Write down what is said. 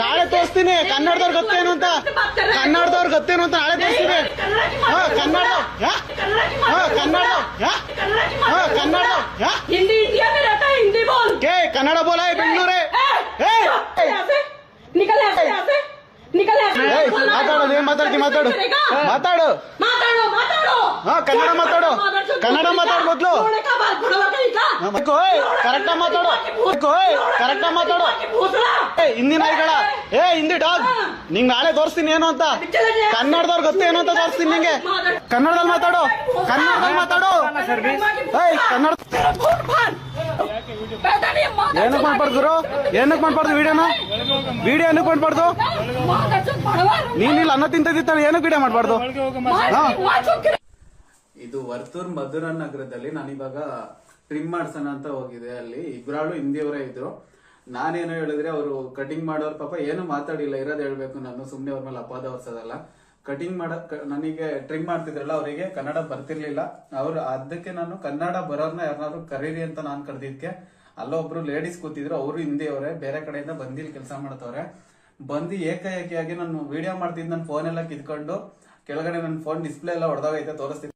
ನಾಳೆ ತೋರಿಸ್ತೀನಿ ಕನ್ನಡದವ್ರು ಗೊತ್ತೇನು ಅಂತ ಕನ್ನಡದವ್ರು ಗೊತ್ತೇನು ಅಂತ ನಾಳೆ ತೋರಿಸ್ತೀನಿ ಕನ್ನಡ कन्नड़ हिंदी इंडिया में रहता है हिंदी बोल के कन्नड़ बोला है बेंगलुरु निकल यहाँ से निकल ಮಾತಾಡೋ ನೀವು ಮಾತಾಡ್ತಿ ಮಾತಾಡು ಮಾತಾಡು ಮಾತಾಡೋ ಹಾ ಕನ್ನಡ ಮಾತಾಡು ಕನ್ನಡ ಮಾತಾಡು ಮೊದ್ಲು ಕರೆಕ್ಟ್ ಮಾತಾಡು ಕರೆಕ್ಟ್ ಮಾತಾಡು ಹಿಂದಿ ನಾಯಿಗಳ ಹಿಂದಿ ಡಾಗ್ ನಿಂಗ್ ನಾಳೆ ತೋರಿಸ್ತೀನಿ ಏನು ಅಂತ ಕನ್ನಡದವ್ರು ಗೊತ್ತೇನು ಅಂತ ತೋರಿಸ್ತೀನಿ ನಿಂಗೆ ಕನ್ನಡದಲ್ಲಿ ಮಾತಾಡು ಕನ್ನಡದಲ್ಲಿ ಮಾತಾಡು ಕನ್ನಡ ಏನಕ್ಕೆ ಮಾಡ್ಬಾರ್ದು ಏನಕ್ಕೆ ಮಾಡ್ಬಾರ್ದು ವಿಡಿಯೋ ಏನಕ್ಕೆ ಮಾಡ್ಬಾರ್ದು ನೀನಿಲ್ಲ ಅನ್ನ ತಿಂತದಿತ್ತಾಳೆ ಏನಕ್ಕೆ ವಿಡಿಯೋ ಮಾಡ್ಬಾರ್ದು ಇದು ವರ್ತೂರ್ ಮಧುರನ್ ನಗರದಲ್ಲಿ ನಾನಿವಾಗ ಟ್ರಿಮ್ ಮಾಡ್ಸೋಣ ಅಂತ ಹೋಗಿದೆ. ಅಲ್ಲಿ ಇಬ್ರಾಳು ಹಿಂದಿಯವರೇ ಇದ್ರು. ನಾನೇನು ಹೇಳಿದ್ರೆ ಅವರು ಕಟಿಂಗ್ ಮಾಡೋರು ಪಾಪ ಏನು ಮಾತಾಡಿಲ್ಲ, ಇರೋದು ಹೇಳ್ಬೇಕು ನಾನು, ಸುಮ್ನೆ ಅವ್ರ ಮೇಲೆ ಅಪವಾದ ಹೊರ್ಸೋದಲ್ಲ. ಕಟಿಂಗ್ ನನಗೆ ಟ್ರಿಮ್ ಮಾಡ್ತಿದ್ರಲ್ಲ ಅವರಿಗೆ ಕನ್ನಡ ಬರ್ತಿರ್ಲಿಲ್ಲ. ಅವ್ರು ಅದಕ್ಕೆ ನಾನು ಕನ್ನಡ ಬರೋರ್ನ ಯಾರನ್ನಾದ್ರು ಕರೀರಿ ಅಂತ ನಾನ್ ಕರೆದಿದ್ಕೆ ಅಲ್ಲೊಬ್ರು ಲೇಡೀಸ್ ಕೂತಿದ್ರು, ಅವರು ಹಿಂದಿಯವರೇ, ಬೇರೆ ಕಡೆಯಿಂದ ಬಂದಿಲ್ ಕೆಲಸ ಮಾಡ್ತವ್ರೆ. ಬಂದು ಏಕಾಏಕಿಯಾಗಿ ನಾನು ವಿಡಿಯೋ ಮಾಡ್ತಿದ್ ನನ್ನ ಫೋನ್ ಎಲ್ಲ ಕಿತ್ಕೊಂಡು ಕೆಳಗಡೆ ನನ್ನ ಫೋನ್ ಡಿಸ್ಪ್ಲೇ ಎಲ್ಲ ಹೊಡೆದಾಗೈತೆ, ತೋರಿಸ್ತಿದ್ದೆ.